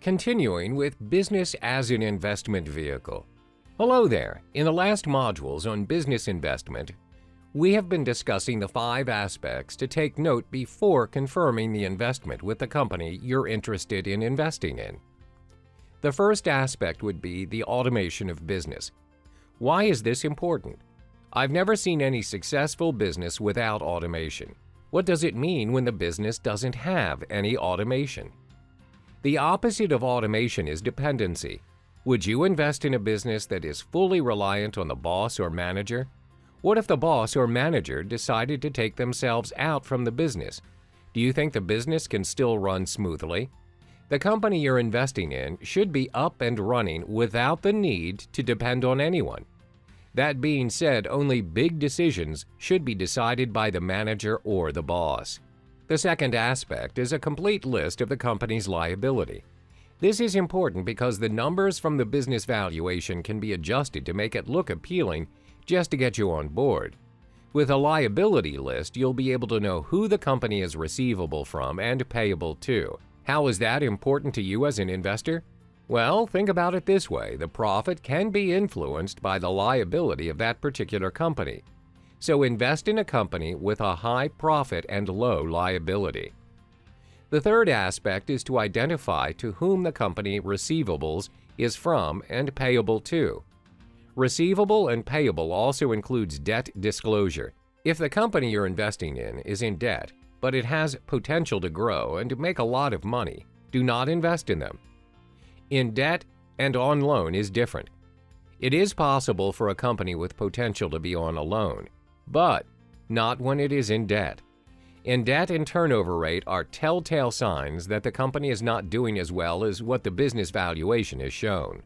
Continuing with business as an investment vehicle. Hello there. In the last modules on business investment, we have been discussing the 5 aspects to take note before confirming the investment with the company you're interested in investing in. The first aspect would be the automation of business. Why is this important? I've never seen any successful business without automation. What does it mean when the business doesn't have any automation? The opposite of automation is dependency. Would you invest in a business that is fully reliant on the boss or manager? What if the boss or manager decided to take themselves out from the business? Do you think the business can still run smoothly? The company you're investing in should be up and running without the need to depend on anyone. That being said, only big decisions should be decided by the manager or the boss. The second aspect is a complete list of the company's liability. This is important because the numbers from the business valuation can be adjusted to make it look appealing just to get you on board. With a liability list, you'll be able to know who the company is receivable from and payable to. How is that important to you as an investor? Well, think about it this way. The profit can be influenced by the liability of that particular company. So invest in a company with a high profit and low liability. The third aspect is to identify to whom the company receivables is from and payable to. Receivable and payable also includes debt disclosure. If the company you're investing in is in debt, but it has potential to grow and to make a lot of money, do not invest in them. In debt and on loan is different. It is possible for a company with potential to be on a loan, but not when it is in debt. In debt and turnover rate are telltale signs that the company is not doing as well as what the business valuation has shown.